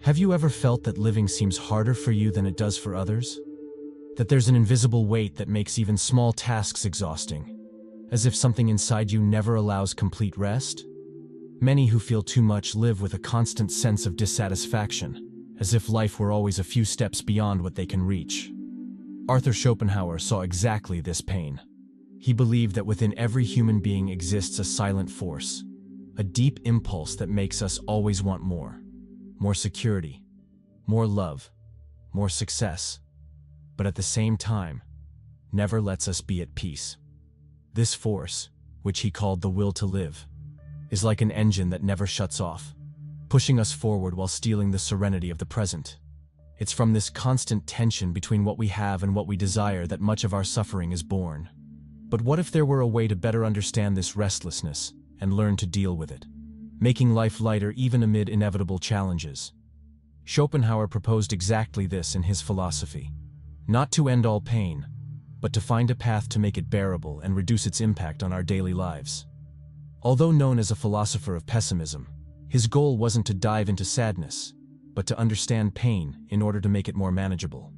Have you ever felt that living seems harder for you than it does for others? That there's an invisible weight that makes even small tasks exhausting, as if something inside you never allows complete rest? Many who feel too much live with a constant sense of dissatisfaction, as if life were always a few steps beyond what they can reach. Arthur Schopenhauer saw exactly this pain. He believed that within every human being exists a silent force, a deep impulse that makes us always want more. More security, more love, more success, but at the same time, never lets us be at peace. This force, which he called the will to live, is like an engine that never shuts off, pushing us forward while stealing the serenity of the present. It's from this constant tension between what we have and what we desire that much of our suffering is born. But what if there were a way to better understand this restlessness and learn to deal with it, making life lighter even amid inevitable challenges? Schopenhauer proposed exactly this in his philosophy. Not to end all pain, but to find a path to make it bearable and reduce its impact on our daily lives. Although known as a philosopher of pessimism, his goal wasn't to dive into sadness, but to understand pain in order to make it more manageable.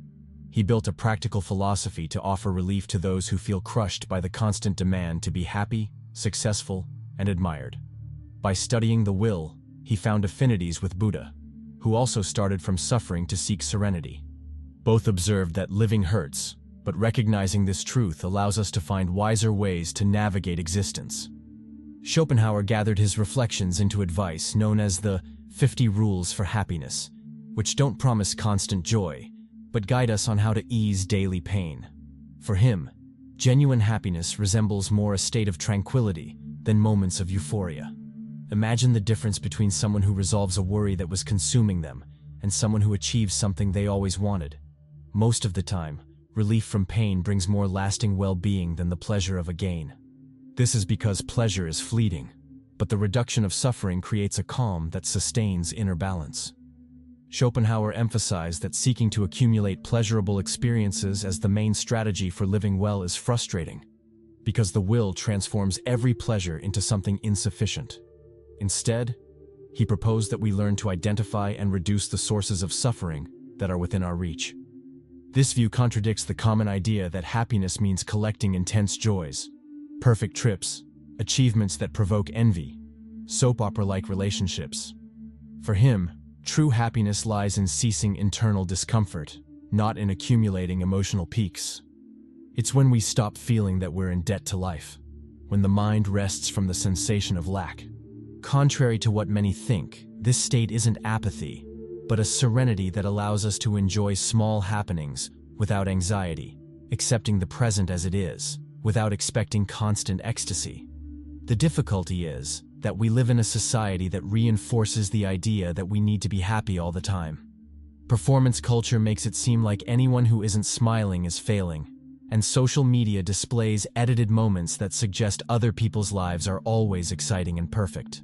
He built a practical philosophy to offer relief to those who feel crushed by the constant demand to be happy, successful, and admired. By studying the will, he found affinities with Buddha, who also started from suffering to seek serenity. Both observed that living hurts, but recognizing this truth allows us to find wiser ways to navigate existence. Schopenhauer gathered his reflections into advice known as the 50 Rules for Happiness, which don't promise constant joy, but guide us on how to ease daily pain. For him, genuine happiness resembles more a state of tranquility than moments of euphoria. Imagine the difference between someone who resolves a worry that was consuming them and someone who achieves something they always wanted. Most of the time, relief from pain brings more lasting well-being than the pleasure of a gain. This is because pleasure is fleeting, but the reduction of suffering creates a calm that sustains inner balance. Schopenhauer emphasized that seeking to accumulate pleasurable experiences as the main strategy for living well is frustrating, because the will transforms every pleasure into something insufficient. Instead, he proposed that we learn to identify and reduce the sources of suffering that are within our reach. This view contradicts the common idea that happiness means collecting intense joys, perfect trips, achievements that provoke envy, soap opera-like relationships. For him, true happiness lies in ceasing internal discomfort, not in accumulating emotional peaks. It's when we stop feeling that we're in debt to life, when the mind rests from the sensation of lack. Contrary to what many think, this state isn't apathy, but a serenity that allows us to enjoy small happenings without anxiety, accepting the present as it is, without expecting constant ecstasy. The difficulty is that we live in a society that reinforces the idea that we need to be happy all the time. Performance culture makes it seem like anyone who isn't smiling is failing, and social media displays edited moments that suggest other people's lives are always exciting and perfect.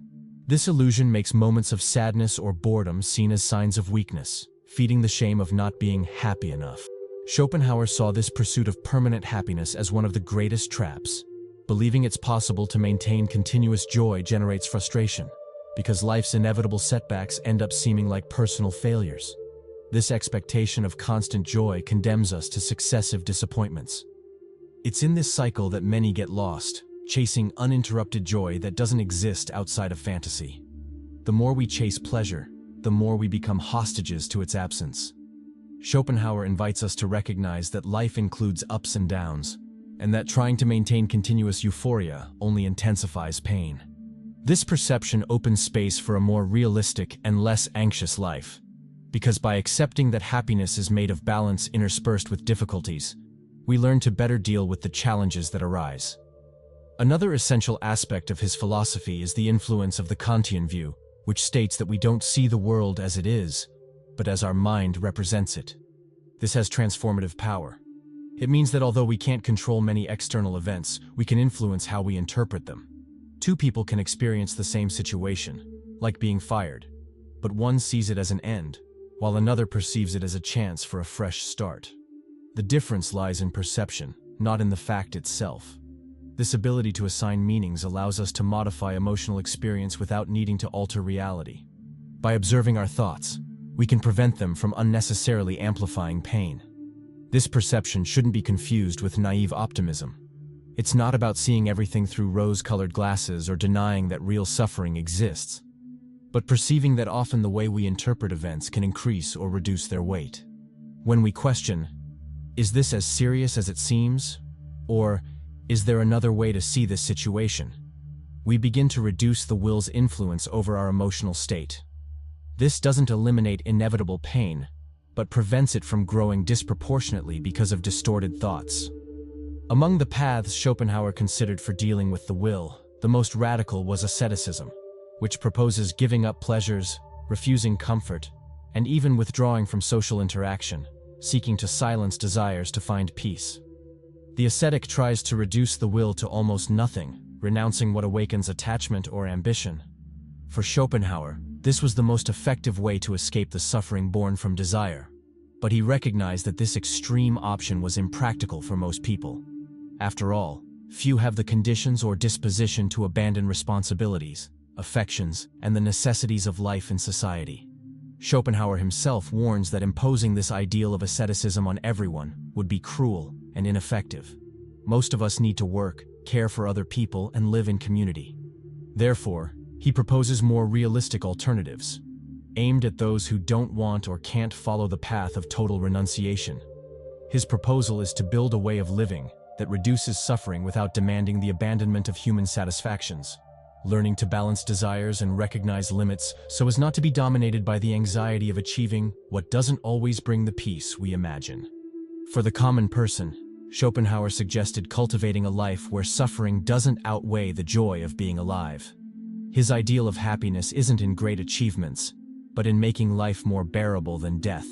This illusion makes moments of sadness or boredom seen as signs of weakness, feeding the shame of not being happy enough. Schopenhauer saw this pursuit of permanent happiness as one of the greatest traps. Believing it's possible to maintain continuous joy generates frustration, because life's inevitable setbacks end up seeming like personal failures. This expectation of constant joy condemns us to successive disappointments. It's in this cycle that many get lost, chasing uninterrupted joy that doesn't exist outside of fantasy. The more we chase pleasure, the more we become hostages to its absence. Schopenhauer invites us to recognize that life includes ups and downs, and that trying to maintain continuous euphoria only intensifies pain. This perception opens space for a more realistic and less anxious life, because by accepting that happiness is made of balance interspersed with difficulties, we learn to better deal with the challenges that arise. Another essential aspect of his philosophy is the influence of the Kantian view, which states that we don't see the world as it is, but as our mind represents it. This has transformative power. It means that although we can't control many external events, we can influence how we interpret them. Two people can experience the same situation, like being fired, but one sees it as an end, while another perceives it as a chance for a fresh start. The difference lies in perception, not in the fact itself. This ability to assign meanings allows us to modify emotional experience without needing to alter reality. By observing our thoughts, we can prevent them from unnecessarily amplifying pain. This perception shouldn't be confused with naive optimism. It's not about seeing everything through rose-colored glasses or denying that real suffering exists, but perceiving that often the way we interpret events can increase or reduce their weight. When we question, is this as serious as it seems? Or, is there another way to see this situation? We begin to reduce the will's influence over our emotional state. This doesn't eliminate inevitable pain, but prevents it from growing disproportionately because of distorted thoughts. Among the paths Schopenhauer considered for dealing with the will, the most radical was asceticism, which proposes giving up pleasures, refusing comfort, and even withdrawing from social interaction, seeking to silence desires to find peace. The ascetic tries to reduce the will to almost nothing, renouncing what awakens attachment or ambition. For Schopenhauer, this was the most effective way to escape the suffering born from desire, but he recognized that this extreme option was impractical for most people. After all, few have the conditions or disposition to abandon responsibilities, affections, and the necessities of life in society. Schopenhauer himself warns that imposing this ideal of asceticism on everyone would be cruel and ineffective. Most of us need to work, care for other people, and live in community. Therefore, he proposes more realistic alternatives, aimed at those who don't want or can't follow the path of total renunciation. His proposal is to build a way of living that reduces suffering without demanding the abandonment of human satisfactions, learning to balance desires and recognize limits so as not to be dominated by the anxiety of achieving what doesn't always bring the peace we imagine. For the common person, Schopenhauer suggested cultivating a life where suffering doesn't outweigh the joy of being alive. His ideal of happiness isn't in great achievements, but in making life more bearable than death,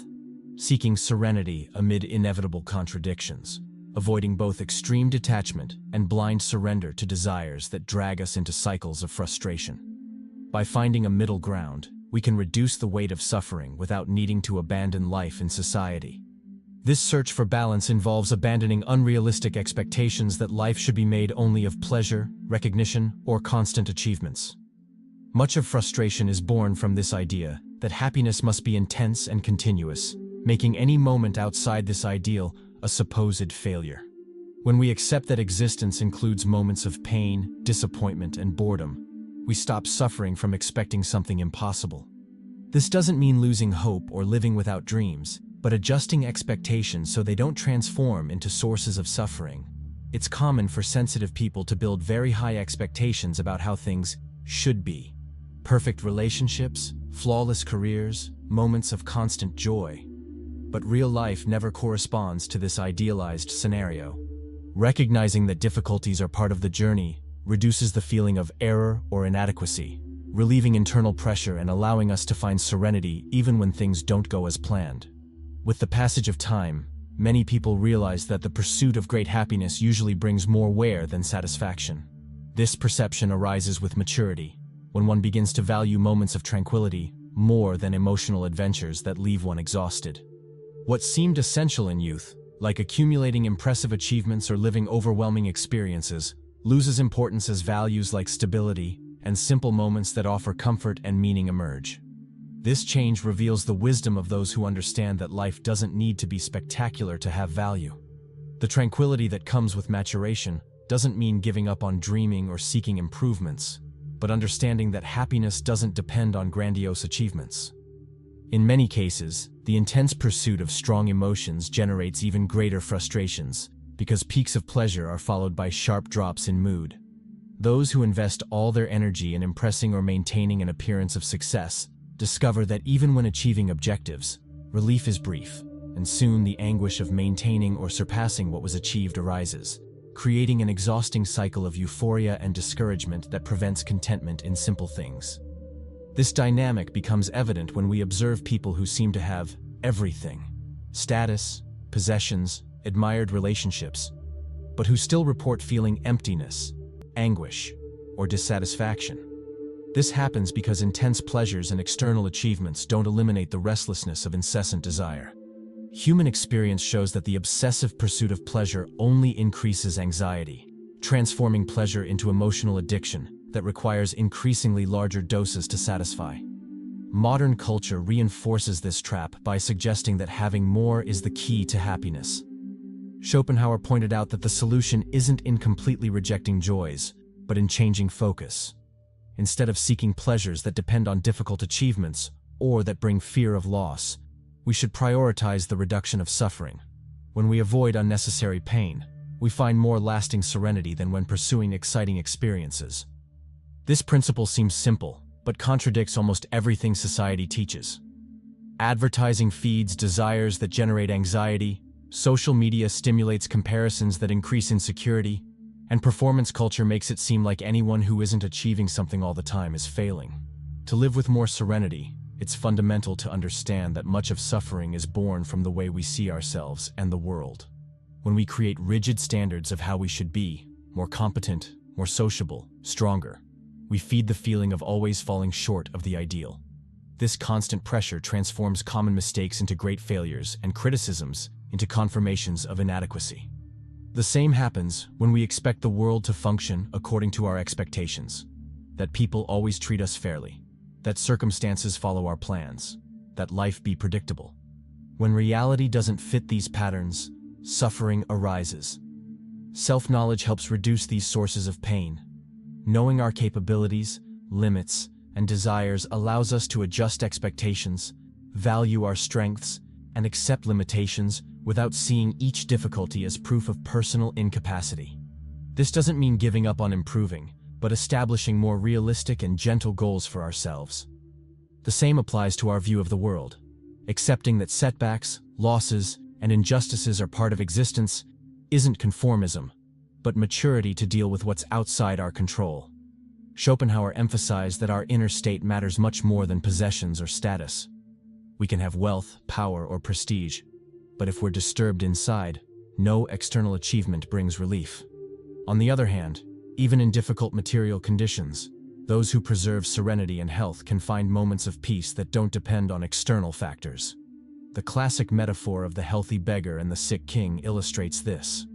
seeking serenity amid inevitable contradictions, avoiding both extreme detachment and blind surrender to desires that drag us into cycles of frustration. By finding a middle ground, we can reduce the weight of suffering without needing to abandon life in society. This search for balance involves abandoning unrealistic expectations that life should be made only of pleasure, recognition, or constant achievements. Much of frustration is born from this idea that happiness must be intense and continuous, making any moment outside this ideal a supposed failure. When we accept that existence includes moments of pain, disappointment, and boredom, we stop suffering from expecting something impossible. This doesn't mean losing hope or living without dreams, but adjusting expectations so they don't transform into sources of suffering. It's common for sensitive people to build very high expectations about how things should be. Perfect relationships, flawless careers, moments of constant joy. But real life never corresponds to this idealized scenario. Recognizing that difficulties are part of the journey reduces the feeling of error or inadequacy, relieving internal pressure and allowing us to find serenity even when things don't go as planned. With the passage of time, many people realize that the pursuit of great happiness usually brings more wear than satisfaction. This perception arises with maturity, when one begins to value moments of tranquility more than emotional adventures that leave one exhausted. What seemed essential in youth, like accumulating impressive achievements or living overwhelming experiences, loses importance as values like stability and simple moments that offer comfort and meaning emerge. This change reveals the wisdom of those who understand that life doesn't need to be spectacular to have value. The tranquility that comes with maturation doesn't mean giving up on dreaming or seeking improvements, but understanding that happiness doesn't depend on grandiose achievements. In many cases, the intense pursuit of strong emotions generates even greater frustrations, because peaks of pleasure are followed by sharp drops in mood. Those who invest all their energy in impressing or maintaining an appearance of success discover that even when achieving objectives, relief is brief, and soon the anguish of maintaining or surpassing what was achieved arises, creating an exhausting cycle of euphoria and discouragement that prevents contentment in simple things. This dynamic becomes evident when we observe people who seem to have everything: status, possessions, admired relationships, but who still report feeling emptiness, anguish, or dissatisfaction. This happens because intense pleasures and external achievements don't eliminate the restlessness of incessant desire. Human experience shows that the obsessive pursuit of pleasure only increases anxiety, transforming pleasure into emotional addiction that requires increasingly larger doses to satisfy. Modern culture reinforces this trap by suggesting that having more is the key to happiness. Schopenhauer pointed out that the solution isn't in completely rejecting joys, but in changing focus. Instead of seeking pleasures that depend on difficult achievements or that bring fear of loss, we should prioritize the reduction of suffering. When we avoid unnecessary pain, we find more lasting serenity than when pursuing exciting experiences. This principle seems simple, but contradicts almost everything society teaches. Advertising feeds desires that generate anxiety, social media stimulates comparisons that increase insecurity, and performance culture makes it seem like anyone who isn't achieving something all the time is failing. To live with more serenity, it's fundamental to understand that much of suffering is born from the way we see ourselves and the world. When we create rigid standards of how we should be, more competent, more sociable, stronger, we feed the feeling of always falling short of the ideal. This constant pressure transforms common mistakes into great failures and criticisms into confirmations of inadequacy. The same happens when we expect the world to function according to our expectations, that people always treat us fairly, that circumstances follow our plans, that life be predictable. When reality doesn't fit these patterns, suffering arises. Self-knowledge helps reduce these sources of pain. Knowing our capabilities, limits, and desires allows us to adjust expectations, value our strengths, and accept limitations without seeing each difficulty as proof of personal incapacity. This doesn't mean giving up on improving, but establishing more realistic and gentle goals for ourselves. The same applies to our view of the world. Accepting that setbacks, losses, and injustices are part of existence isn't conformism, but maturity to deal with what's outside our control. Schopenhauer emphasized that our inner state matters much more than possessions or status. We can have wealth, power, or prestige, but if we're disturbed inside, no external achievement brings relief. On the other hand, even in difficult material conditions, those who preserve serenity and health can find moments of peace that don't depend on external factors. The classic metaphor of the healthy beggar and the sick king illustrates this.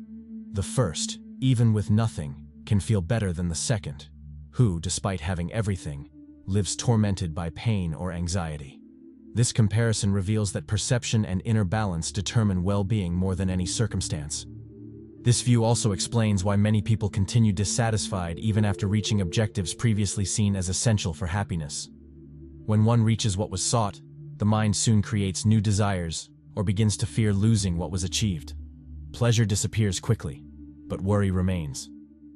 The first, even with nothing, can feel better than the second, who, despite having everything, lives tormented by pain or anxiety. This comparison reveals that perception and inner balance determine well-being more than any circumstance. This view also explains why many people continue dissatisfied even after reaching objectives previously seen as essential for happiness. When one reaches what was sought, the mind soon creates new desires or begins to fear losing what was achieved. Pleasure disappears quickly, but worry remains.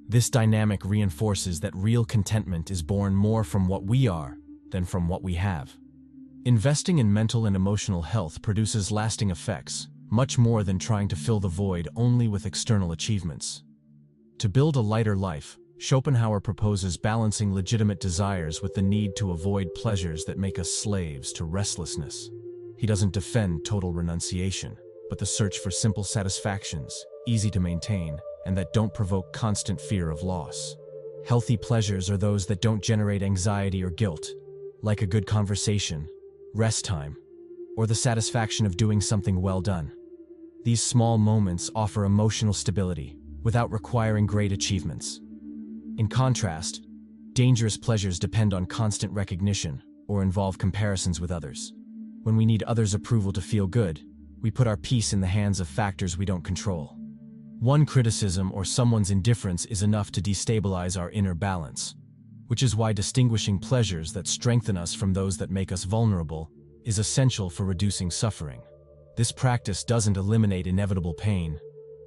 This dynamic reinforces that real contentment is born more from what we are than from what we have. Investing in mental and emotional health produces lasting effects, much more than trying to fill the void only with external achievements. To build a lighter life, Schopenhauer proposes balancing legitimate desires with the need to avoid pleasures that make us slaves to restlessness. He doesn't defend total renunciation, but the search for simple satisfactions, easy to maintain, and that don't provoke constant fear of loss. Healthy pleasures are those that don't generate anxiety or guilt, like a good conversation, rest time, or the satisfaction of doing something well done. These small moments offer emotional stability without requiring great achievements. In contrast, dangerous pleasures depend on constant recognition or involve comparisons with others. When we need others' approval to feel good, we put our peace in the hands of factors we don't control. One criticism or someone's indifference is enough to destabilize our inner balance, which is why distinguishing pleasures that strengthen us from those that make us vulnerable is essential for reducing suffering. This practice doesn't eliminate inevitable pain,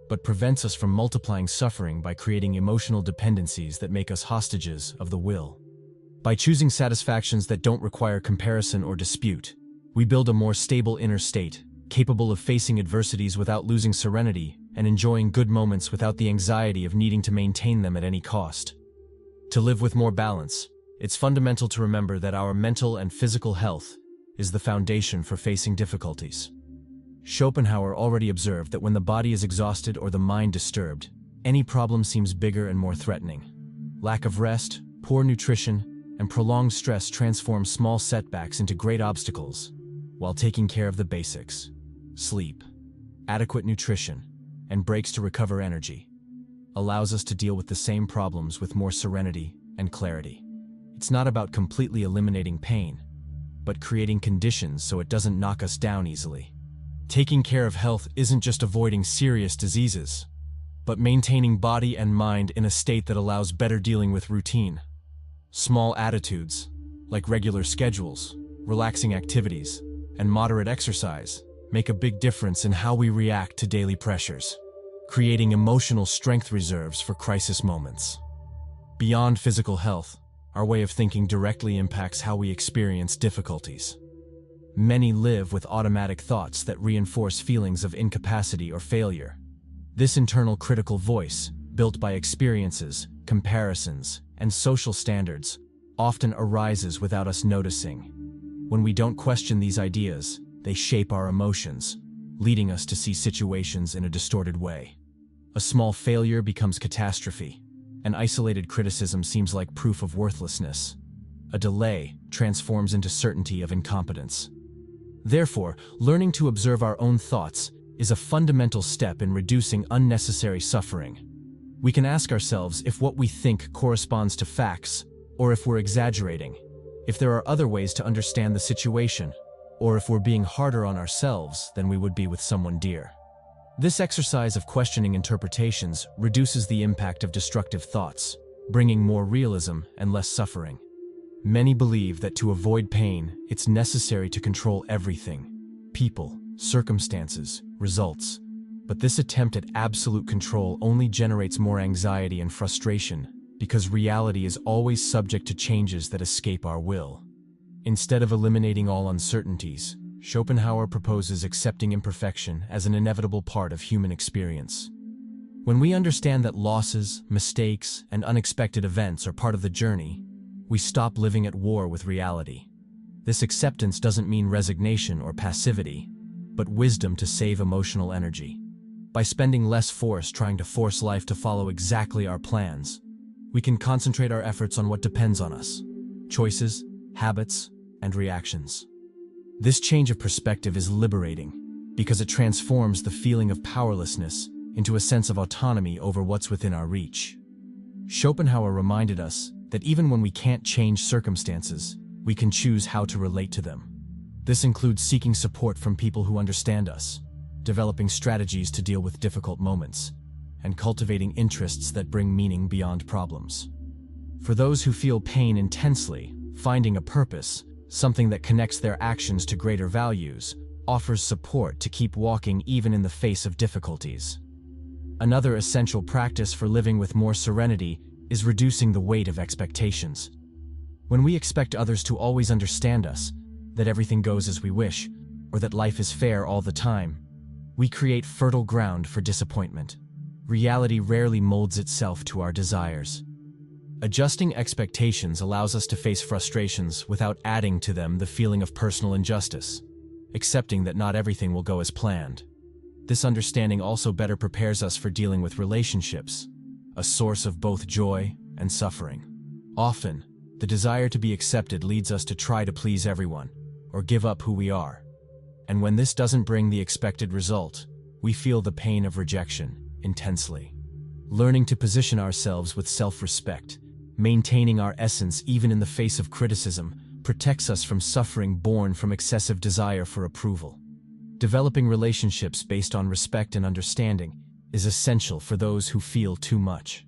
but prevents us from multiplying suffering by creating emotional dependencies that make us hostages of the will. By choosing satisfactions that don't require comparison or dispute, we build a more stable inner state, capable of facing adversities without losing serenity and enjoying good moments without the anxiety of needing to maintain them at any cost. To live with more balance, it's fundamental to remember that our mental and physical health is the foundation for facing difficulties. Schopenhauer already observed that when the body is exhausted or the mind disturbed, any problem seems bigger and more threatening. Lack of rest, poor nutrition, and prolonged stress transform small setbacks into great obstacles, while taking care of the basics, sleep, adequate nutrition, and breaks to recover energy, allows us to deal with the same problems with more serenity and clarity. It's not about completely eliminating pain, but creating conditions so it doesn't knock us down easily. Taking care of health isn't just avoiding serious diseases, but maintaining body and mind in a state that allows better dealing with routine. Small attitudes, like regular schedules, relaxing activities, and moderate exercise, make a big difference in how we react to daily pressures, creating emotional strength reserves for crisis moments. Beyond physical health, our way of thinking directly impacts how we experience difficulties. Many live with automatic thoughts that reinforce feelings of incapacity or failure. This internal critical voice, built by experiences, comparisons, and social standards, often arises without us noticing. When we don't question these ideas, they shape our emotions, leading us to see situations in a distorted way. A small failure becomes catastrophe. An isolated criticism seems like proof of worthlessness. A delay transforms into certainty of incompetence. Therefore, learning to observe our own thoughts is a fundamental step in reducing unnecessary suffering. We can ask ourselves if what we think corresponds to facts, or if we're exaggerating, if there are other ways to understand the situation, or if we're being harder on ourselves than we would be with someone dear. This exercise of questioning interpretations reduces the impact of destructive thoughts, bringing more realism and less suffering. Many believe that to avoid pain, it's necessary to control everything: people, circumstances, results. But this attempt at absolute control only generates more anxiety and frustration, because reality is always subject to changes that escape our will. Instead of eliminating all uncertainties, Schopenhauer proposes accepting imperfection as an inevitable part of human experience. When we understand that losses, mistakes, and unexpected events are part of the journey, we stop living at war with reality. This acceptance doesn't mean resignation or passivity, but wisdom to save emotional energy. By spending less force trying to force life to follow exactly our plans, we can concentrate our efforts on what depends on us: choices, habits, and reactions. This change of perspective is liberating because it transforms the feeling of powerlessness into a sense of autonomy over what's within our reach. Schopenhauer reminded us that even when we can't change circumstances, we can choose how to relate to them. This includes seeking support from people who understand us, developing strategies to deal with difficult moments, and cultivating interests that bring meaning beyond problems. For those who feel pain intensely, finding a purpose, something that connects their actions to greater values, offers support to keep walking even in the face of difficulties. Another essential practice for living with more serenity is reducing the weight of expectations. When we expect others to always understand us, that everything goes as we wish, or that life is fair all the time, we create fertile ground for disappointment. Reality rarely molds itself to our desires. Adjusting expectations allows us to face frustrations without adding to them the feeling of personal injustice, accepting that not everything will go as planned. This understanding also better prepares us for dealing with relationships, a source of both joy and suffering. Often, the desire to be accepted leads us to try to please everyone, or give up who we are. And when this doesn't bring the expected result, we feel the pain of rejection intensely. Learning to position ourselves with self-respect, maintaining our essence even in the face of criticism, protects us from suffering born from excessive desire for approval. Developing relationships based on respect and understanding is essential for those who feel too much.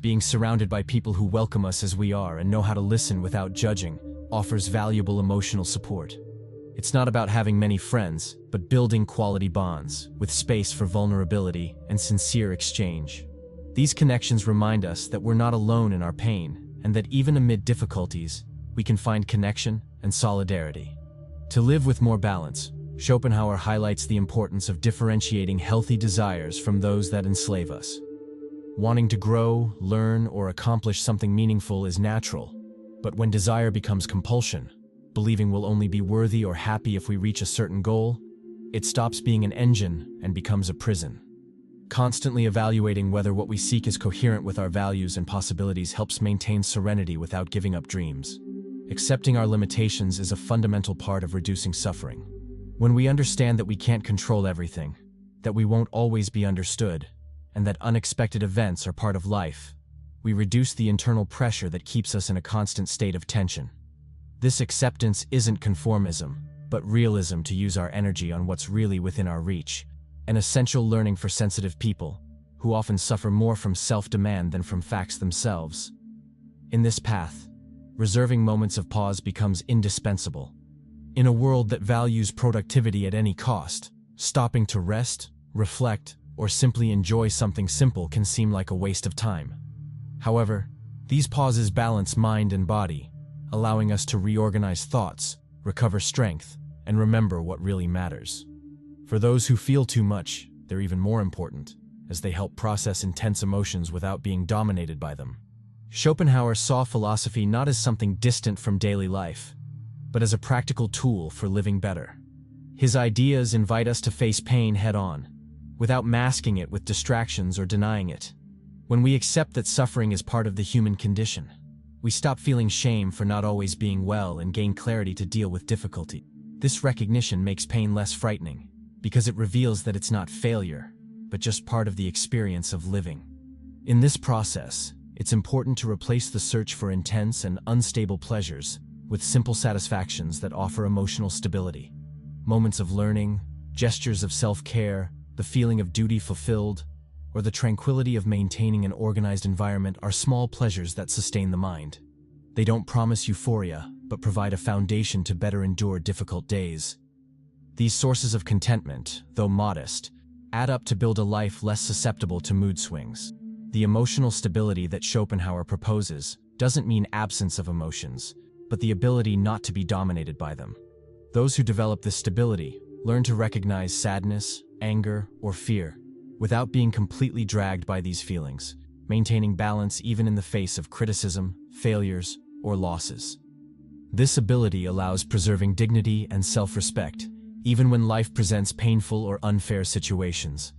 Being surrounded by people who welcome us as we are and know how to listen without judging offers valuable emotional support. It's not about having many friends, but building quality bonds, with space for vulnerability and sincere exchange. These connections remind us that we're not alone in our pain, and that even amid difficulties, we can find connection and solidarity. To live with more balance, Schopenhauer highlights the importance of differentiating healthy desires from those that enslave us. Wanting to grow, learn, or accomplish something meaningful is natural, but when desire becomes compulsion, believing we'll only be worthy or happy if we reach a certain goal, it stops being an engine and becomes a prison. Constantly evaluating whether what we seek is coherent with our values and possibilities helps maintain serenity without giving up dreams. Accepting our limitations is a fundamental part of reducing suffering. When we understand that we can't control everything, that we won't always be understood, and that unexpected events are part of life, we reduce the internal pressure that keeps us in a constant state of tension. This acceptance isn't conformism, but realism to use our energy on what's really within our reach, an essential learning for sensitive people, who often suffer more from self-demand than from facts themselves. In this path, reserving moments of pause becomes indispensable. In a world that values productivity at any cost, stopping to rest, reflect, or simply enjoy something simple can seem like a waste of time. However, these pauses balance mind and body, allowing us to reorganize thoughts, recover strength, and remember what really matters. For those who feel too much, they're even more important, as they help process intense emotions without being dominated by them. Schopenhauer saw philosophy not as something distant from daily life, but as a practical tool for living better. His ideas invite us to face pain head-on, without masking it with distractions or denying it. When we accept that suffering is part of the human condition, we stop feeling shame for not always being well and gain clarity to deal with difficulty. This recognition makes pain less frightening, because it reveals that it's not failure, but just part of the experience of living. In this process, it's important to replace the search for intense and unstable pleasures with simple satisfactions that offer emotional stability. Moments of learning, gestures of self-care, the feeling of duty fulfilled, or the tranquility of maintaining an organized environment are small pleasures that sustain the mind. They don't promise euphoria, but provide a foundation to better endure difficult days. These sources of contentment, though modest, add up to build a life less susceptible to mood swings. The emotional stability that Schopenhauer proposes doesn't mean absence of emotions, but the ability not to be dominated by them. Those who develop this stability learn to recognize sadness, anger, or fear without being completely dragged by these feelings, maintaining balance even in the face of criticism, failures, or losses. This ability allows preserving dignity and self-respect, even when life presents painful or unfair situations.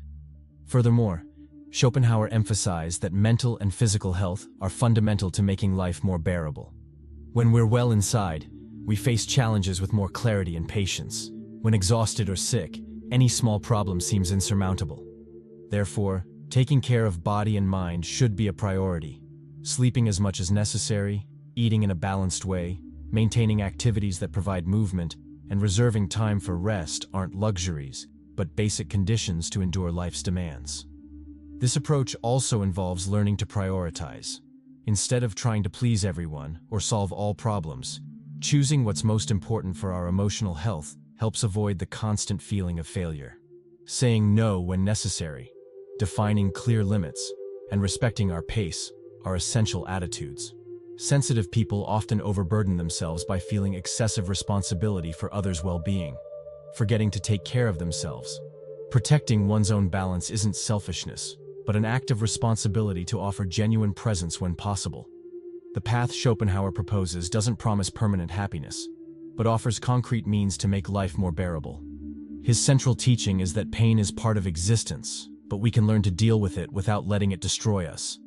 Furthermore, Schopenhauer emphasized that mental and physical health are fundamental to making life more bearable. When we're well inside, we face challenges with more clarity and patience. When exhausted or sick, any small problem seems insurmountable. Therefore, taking care of body and mind should be a priority. Sleeping as much as necessary, eating in a balanced way, maintaining activities that provide movement, and reserving time for rest aren't luxuries, but basic conditions to endure life's demands. This approach also involves learning to prioritize. Instead of trying to please everyone or solve all problems, choosing what's most important for our emotional health helps avoid the constant feeling of failure. Saying no when necessary, defining clear limits, and respecting our pace are essential attitudes. Sensitive people often overburden themselves by feeling excessive responsibility for others' well-being, forgetting to take care of themselves. Protecting one's own balance isn't selfishness, but an act of responsibility to offer genuine presence when possible. The path Schopenhauer proposes doesn't promise permanent happiness, but offers concrete means to make life more bearable. His central teaching is that pain is part of existence, but we can learn to deal with it without letting it destroy us.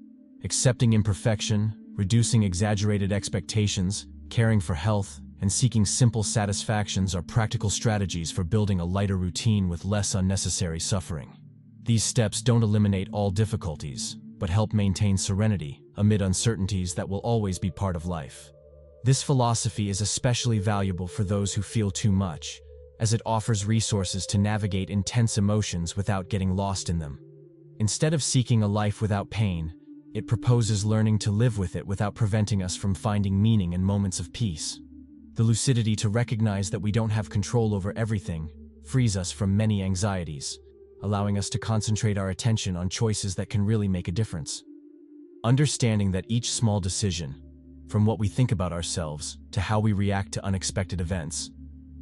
Accepting imperfection, reducing exaggerated expectations, caring for health, and seeking simple satisfactions are practical strategies for building a lighter routine with less unnecessary suffering. These steps don't eliminate all difficulties, but help maintain serenity amid uncertainties that will always be part of life. This philosophy is especially valuable for those who feel too much, as it offers resources to navigate intense emotions without getting lost in them. Instead of seeking a life without pain, it proposes learning to live with it without preventing us from finding meaning in moments of peace. The lucidity to recognize that we don't have control over everything frees us from many anxieties, allowing us to concentrate our attention on choices that can really make a difference. Understanding that each small decision, from what we think about ourselves to how we react to unexpected events,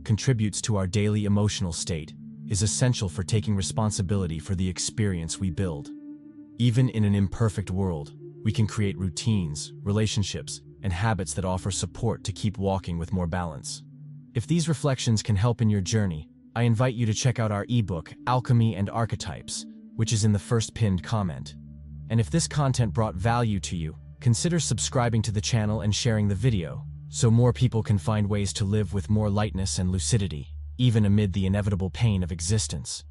contributes to our daily emotional state, is essential for taking responsibility for the experience we build. Even in an imperfect world, we can create routines, relationships, and habits that offer support to keep walking with more balance. If these reflections can help in your journey, I invite you to check out our ebook, Alchemy and Archetypes, which is in the first pinned comment. And if this content brought value to you, consider subscribing to the channel and sharing the video, so more people can find ways to live with more lightness and lucidity, even amid the inevitable pain of existence.